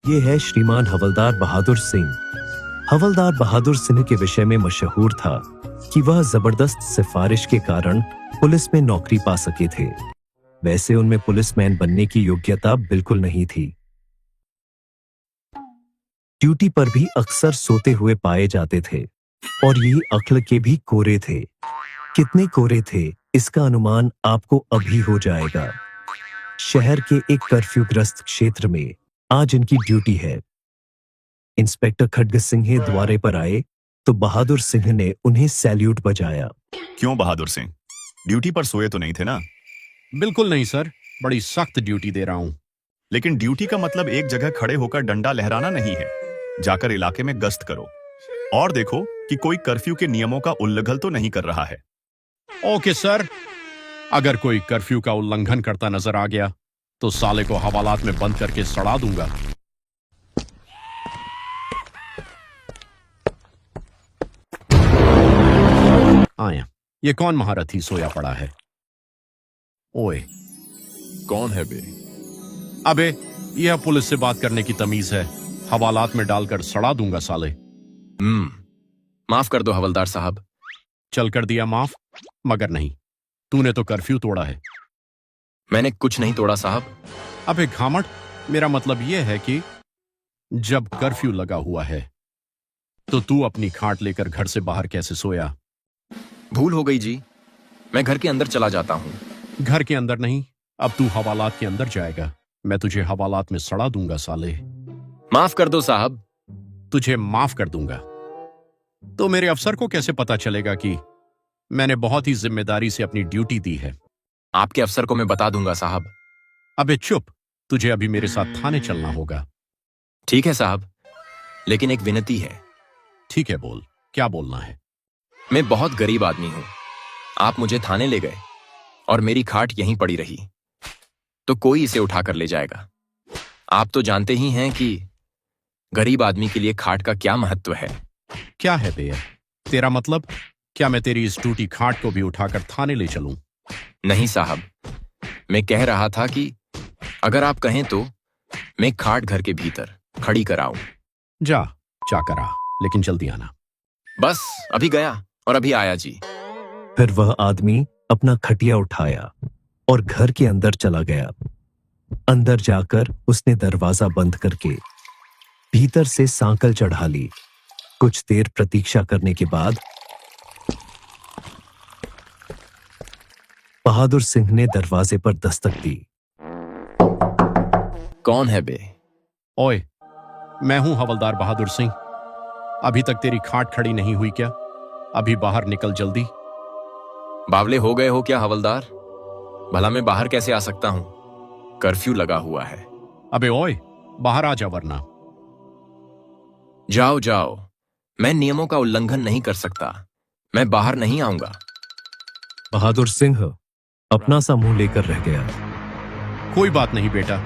ये है श्रीमान हवलदार बहादुर सिंह। हवलदार बहादुर सिंह के विषय में मशहूर था कि वह जबरदस्त सिफारिश के कारण पुलिस में नौकरी पा सके थे। वैसे उनमें पुलिसमैन बनने की योग्यता बिल्कुल नहीं थी। ड्यूटी पर भी अक्सर सोते हुए पाए जाते थे और ये अक्ल के भी कोरे थे। कितने कोरे थे इसका अनुमान आपको अभी हो जाएगा। शहर के एक कर्फ्यूग्रस्त क्षेत्र में आज इनकी ड्यूटी है। इंस्पेक्टर खड्ग सिंह द्वारे पर आए तो बहादुर सिंह ने उन्हें सैल्यूट बजाया। क्यों बहादुर सिंह, ड्यूटी पर सोए तो नहीं थे ना? बिल्कुल नहीं सर, बड़ी सख्त ड्यूटी दे रहा हूं। लेकिन ड्यूटी का मतलब एक जगह खड़े होकर डंडा लहराना नहीं है। जाकर इलाके में गश्त करो और देखो कि कोई कर्फ्यू के नियमों का उल्लंघन तो नहीं कर रहा है। ओके सर, अगर कोई कर्फ्यू का उल्लंघन करता नजर आ गया तो साले को हवालात में बंद करके सड़ा दूंगा। आया, ये कौन महारथी सोया पड़ा है? ओए, कौन है बे? अबे यह पुलिस से बात करने की तमीज है। हवालात में डालकर सड़ा दूंगा साले। माफ कर दो हवलदार साहब। चल कर दिया माफ, मगर नहीं, तूने तो कर्फ्यू तोड़ा है। मैंने कुछ नहीं तोड़ा साहब। अबे घामट, मेरा मतलब यह है कि जब कर्फ्यू लगा हुआ है तो तू अपनी खाट लेकर घर से बाहर कैसे सोया? भूल हो गई जी, मैं घर के अंदर चला जाता हूँ। घर के अंदर नहीं, अब तू हवालात के अंदर जाएगा। मैं तुझे हवालात में सड़ा दूंगा साले। माफ कर दो साहब। तुझे माफ कर दूंगा तो मेरे अफसर को कैसे पता चलेगा कि मैंने बहुत ही जिम्मेदारी से अपनी ड्यूटी दी है? आपके अफसर को मैं बता दूंगा साहब। अबे चुप, तुझे अभी मेरे साथ थाने चलना होगा। ठीक है साहब, लेकिन एक विनती है। ठीक है, बोल, क्या बोलना है? मैं बहुत गरीब आदमी हूं। आप मुझे थाने ले गए और मेरी खाट यहीं पड़ी रही तो कोई इसे उठाकर ले जाएगा। आप तो जानते ही हैं कि गरीब आदमी के लिए खाट का क्या महत्व है। क्या है भैया तेरा मतलब? क्या मैं तेरी इस टूटी खाट को भी उठाकर थाने ले चलूं? नहीं साहब, मैं कह रहा था कि अगर आप कहें तो मैं खाट घर के भीतर खड़ी कराऊं। जा करा, लेकिन जल्दी आना। बस अभी गया और अभी आया जी। फिर वह आदमी अपना खटिया उठाया और घर के अंदर चला गया। अंदर जाकर उसने दरवाजा बंद करके भीतर से सांकल चढ़ा ली। कुछ देर प्रतीक्षा करने के बाद बहादुर सिंह ने दरवाजे पर दस्तक दी। कौन है बे? ओए, मैं हूं हवलदार बहादुर सिंह। अभी तक तेरी खाट खड़ी नहीं हुई क्या? अभी बाहर निकल जल्दी। बावले हो गए हो क्या हवलदार? भला मैं बाहर कैसे आ सकता हूं? कर्फ्यू लगा हुआ है। अबे ओए, बाहर आ जा वरना। जाओ जाओ, मैं नियमों का उल्लंघन नहीं कर सकता। मैं बाहर नहीं आऊंगा। बहादुर सिंह अपना सा मुंह लेकर रह गया। कोई बात नहीं बेटा,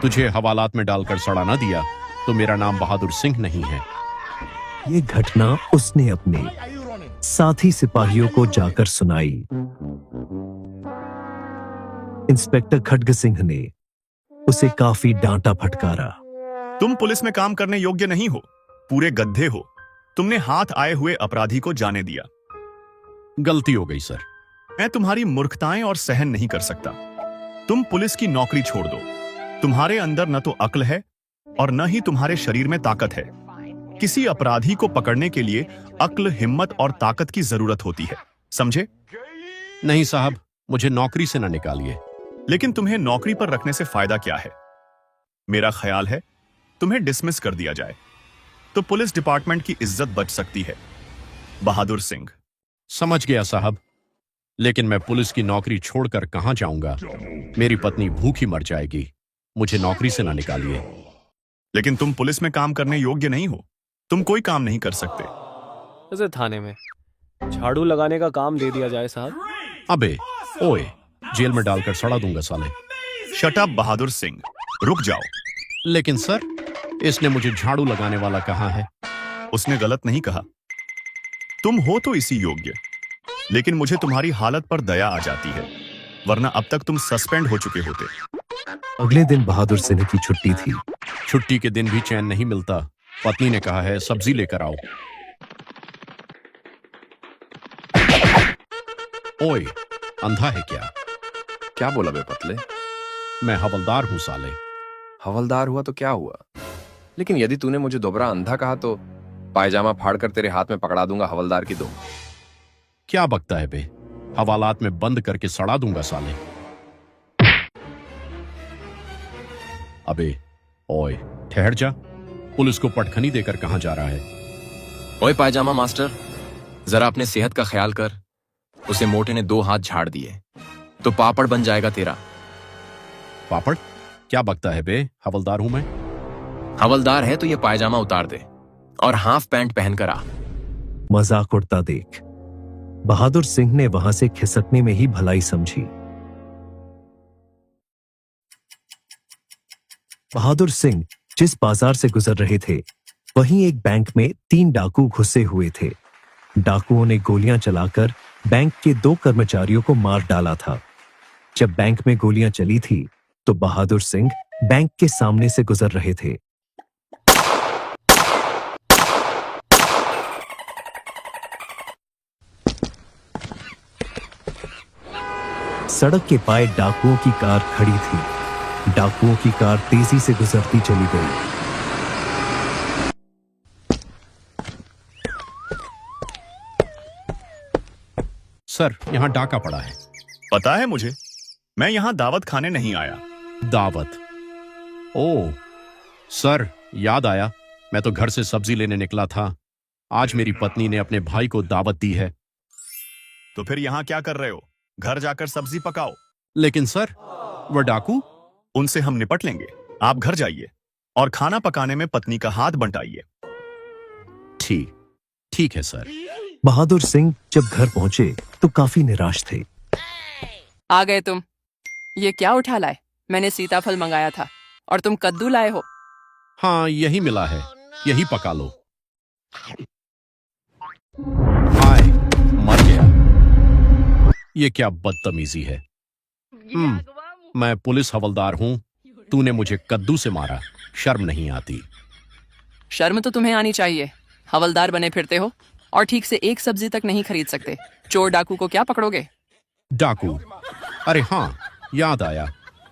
तुझे हवालात में डालकर सड़ा ना दिया तो मेरा नाम बहादुर सिंह नहीं है। ये घटना उसने अपने साथी सिपाहियों को जाकर सुनाई। इंस्पेक्टर खड्ग सिंह ने उसे काफी डांटा फटकारा। तुम पुलिस में काम करने योग्य नहीं हो, पूरे गधे हो। तुमने हाथ आए हुए अपराधी को जाने दिया। गलती हो गई सर। मैं तुम्हारी मूर्खताएं और सहन नहीं कर सकता। तुम पुलिस की नौकरी छोड़ दो। तुम्हारे अंदर न तो अक्ल है और न ही तुम्हारे शरीर में ताकत है। किसी अपराधी को पकड़ने के लिए अक्ल, हिम्मत और ताकत की जरूरत होती है, समझे? नहीं साहब, मुझे नौकरी से ना निकालिए। लेकिन तुम्हें नौकरी पर रखने से फायदा क्या है? मेरा ख्याल है तुम्हें डिसमिस कर दिया जाए तो पुलिस डिपार्टमेंट की इज्जत बच सकती है। बहादुर सिंह। समझ गया साहब, लेकिन मैं पुलिस की नौकरी छोड़कर कहां जाऊंगा? मेरी पत्नी भूखी मर जाएगी। मुझे नौकरी से ना निकालिए। लेकिन तुम पुलिस में काम करने योग्य नहीं हो। तुम कोई काम नहीं कर सकते। जैसे थाने में झाड़ू लगाने का काम दे दिया जाए साहब। अबे ओए, जेल में डालकर सड़ा दूंगा साले। शट अप बहादुर सिंह, रुक जाओ। लेकिन सर, इसने मुझे झाड़ू लगाने वाला कहा है। उसने गलत नहीं कहा। तुम हो तो इसी योग्य, लेकिन मुझे तुम्हारी हालत पर दया आ जाती है, वरना अब तक तुम सस्पेंड हो चुके होते। अगले दिन बहादुर सिंह की छुट्टी थी। छुट्टी के दिन भी चैन नहीं मिलता। पत्नी ने कहा है सब्जी लेकर आओ। ओए, अंधा है क्या? क्या बोला बे पतले? मैं हवलदार हूं साले। हवलदार हुआ तो क्या हुआ? लेकिन यदि तूने मुझे दोबारा अंधा कहा तो पायजामा फाड़कर तेरे हाथ में पकड़ा दूंगा हवलदार की दो। क्या बकता है बे? हवालात में बंद करके सड़ा दूंगा साले। अबे ओए, ठहर जा। पुलिस को पटखनी देकर कहां जा रहा है? ओए पायजामा मास्टर, जरा अपने सेहत का ख्याल कर। उसे मोटे ने 2 हाथ झाड़ दिए तो पापड़ बन जाएगा तेरा। पापड़? क्या बकता है बे? हवलदार हूं मैं। हवलदार है तो ये पायजामा उतार दे और हाफ पैंट पहनकर आ। मजाक उड़ता देख बहादुर सिंह ने वहां से खिसकने में ही भलाई समझी। बहादुर सिंह जिस बाजार से गुजर रहे थे वहीं एक बैंक में 3 डाकू घुसे हुए थे। डाकुओं ने गोलियां चलाकर बैंक के 2 कर्मचारियों को मार डाला था। जब बैंक में गोलियां चली थी तो बहादुर सिंह बैंक के सामने से गुजर रहे थे। सड़क के पाए डाकुओं की कार खड़ी थी। डाकुओं की कार तेजी से गुजरती चली गई। सर, यहां डाका पड़ा है। पता है मुझे, मैं यहां दावत खाने नहीं आया। दावत? ओ सर, याद आया, मैं तो घर से सब्जी लेने निकला था। आज मेरी पत्नी ने अपने भाई को दावत दी है। तो फिर यहां क्या कर रहे हो? घर जाकर सब्जी पकाओ। लेकिन सर, वह डाकू? उनसे हम निपट लेंगे। आप घर जाइए और खाना पकाने में पत्नी का हाथ बंटाइए। ठीक ठीक है सर। बहादुर सिंह जब घर पहुंचे तो काफी निराश थे। आ गए तुम। ये क्या उठा लाए? मैंने सीताफल मंगाया था और तुम कद्दू लाए हो। हाँ, यही मिला है, यही पका लो। हाय, मर गया। ये क्या बदतमीजी है। मैं पुलिस हवलदार हूं, तूने मुझे कद्दू से मारा, शर्म नहीं आती? शर्म तो तुम्हें आनी चाहिए। हवलदार बने फिरते हो और ठीक से एक सब्जी तक नहीं खरीद सकते। चोर डाकू को क्या पकड़ोगे? डाकू? अरे हाँ, याद आया,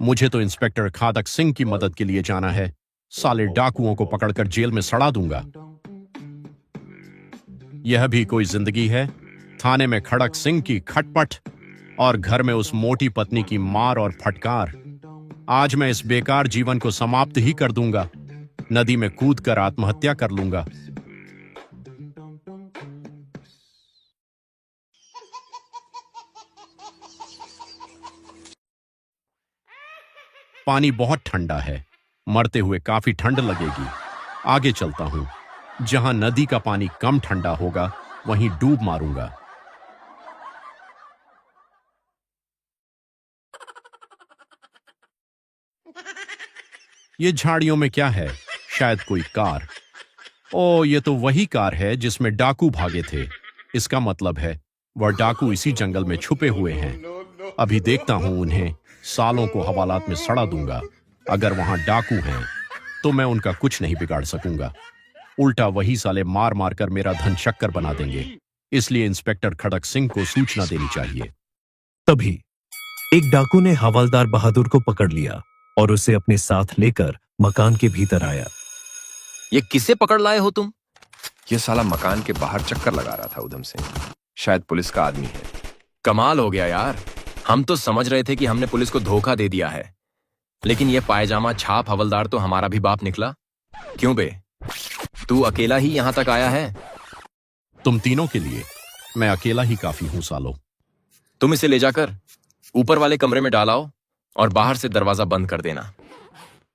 मुझे तो इंस्पेक्टर खादक सिंह की मदद के लिए जाना है। साले डाकुओं को पकड़कर जेल में सड़ा दूंगा। यह भी कोई जिंदगी है? थाने में खड़क सिंह की खटपट और घर में उस मोटी पत्नी की मार और फटकार। आज मैं इस बेकार जीवन को समाप्त ही कर दूंगा। नदी में कूदकर आत्महत्या कर लूंगा। पानी बहुत ठंडा है, मरते हुए काफी ठंड लगेगी। आगे चलता हूं। जहां नदी का पानी कम ठंडा होगा वहीं डूब मारूंगा। ये झाड़ियों में क्या है? शायद कोई कार। ओ, ये तो वही कार है जिसमें डाकू भागे थे। इसका मतलब है वह डाकू इसी जंगल में छुपे हुए हैं। अभी देखता हूं उन्हें, सालों को हवालात में सड़ा दूंगा। अगर वहां डाकू हैं तो मैं उनका कुछ नहीं बिगाड़ सकूंगा। उल्टा वही साले मार मार कर मेरा धन शक्कर बना देंगे। इसलिए इंस्पेक्टर खड़क सिंह को सूचना देनी चाहिए। तभी एक डाकू ने हवलदार बहादुर को पकड़ लिया और उसे अपने साथ लेकर मकान के भीतर आया। ये किसे पकड़ लाए हो तुम? ये साला मकान के बाहर चक्कर लगा रहा था उधम सिंह। शायद पुलिस का आदमी है। कमाल हो गया यार। हम तो समझ रहे थे कि हमने पुलिस को धोखा दे दिया है, लेकिन ये पायजामा छाप हवलदार तो हमारा भी बाप निकला। क्यों बे, तू अकेला ही यहां तक आया है? तुम तीनों के लिए मैं अकेला ही काफी हूं सालो। तुम इसे ले जाकर ऊपर वाले कमरे में डालाओ और बाहर से दरवाजा बंद कर देना।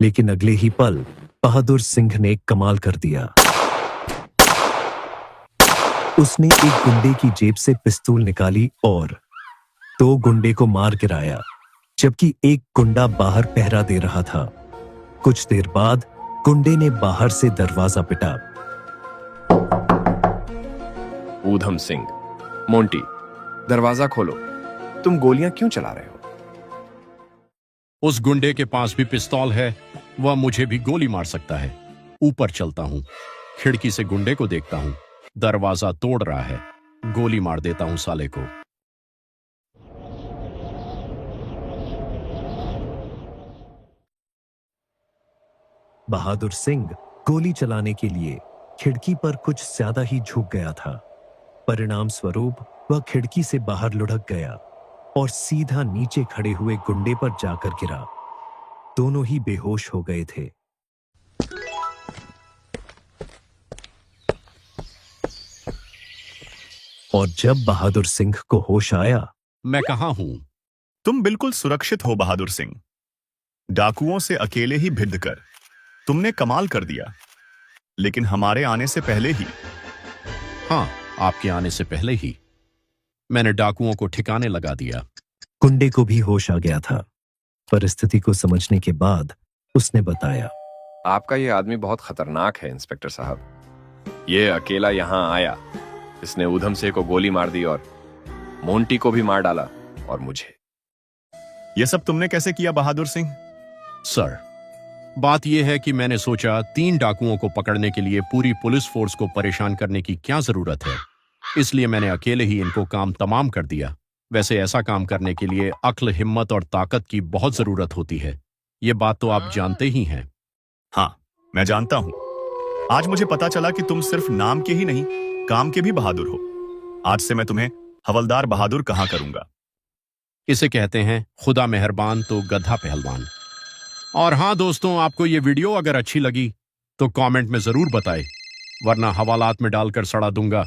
लेकिन अगले ही पल बहादुर सिंह ने कमाल कर दिया। उसने एक गुंडे की जेब से पिस्तौल निकाली और 2 गुंडे को मार गिराया, जबकि एक गुंडा बाहर पहरा दे रहा था। कुछ देर बाद गुंडे ने बाहर से दरवाजा पिटा। ऊधम सिंह, मोंटी, दरवाजा खोलो। तुम गोलियां क्यों चला रहे हो? उस गुंडे के पास भी पिस्तौल है, वह मुझे भी गोली मार सकता है। ऊपर चलता हूं, खिड़की से गुंडे को देखता हूं, दरवाजा तोड़ रहा है, गोली मार देता हूं साले को। बहादुर सिंह गोली चलाने के लिए खिड़की पर कुछ ज्यादा ही झुक गया था। परिणाम स्वरूप वह खिड़की से बाहर लुढ़क गया और सीधा नीचे खड़े हुए गुंडे पर जाकर गिरा। दोनों ही बेहोश हो गए थे। और जब बहादुर सिंह को होश आया, मैं कहां हूं? तुम बिल्कुल सुरक्षित हो बहादुर सिंह। डाकुओं से अकेले ही भिड़ कर तुमने कमाल कर दिया, लेकिन हमारे आने से पहले ही। हाँ, आपके आने से पहले ही मैंने डाकुओं को ठिकाने लगा दिया। गुंडे को भी होश आ गया था। परिस्थिति को समझने के बाद उसने बताया, आपका ये आदमी बहुत खतरनाक है इंस्पेक्टर साहब। ये अकेला यहाँ आया, इसने उधम सिंह को गोली मार दी और मोंटी को भी मार डाला, और मुझे। यह सब तुमने कैसे किया बहादुर सिंह? सर, बात यह है कि मैंने सोचा 3 डाकुओं को पकड़ने के लिए पूरी पुलिस फोर्स को परेशान करने की क्या जरूरत है, इसलिए मैंने अकेले ही इनको काम तमाम कर दिया। वैसे ऐसा काम करने के लिए अक्ल, हिम्मत और ताकत की बहुत जरूरत होती है। ये बात तो आप जानते ही हैं। हाँ, मैं जानता हूं। आज मुझे पता चला कि तुम सिर्फ नाम के ही नहीं, काम के भी बहादुर हो। आज से मैं तुम्हें हवलदार बहादुर कहा करूंगा। इसे कहते हैं खुदा मेहरबान तो गधा पहलवान। और हाँ दोस्तों, आपको ये वीडियो अगर अच्छी लगी तो कमेंट में जरूर बताएं, वरना हवालात में डालकर सड़ा दूंगा।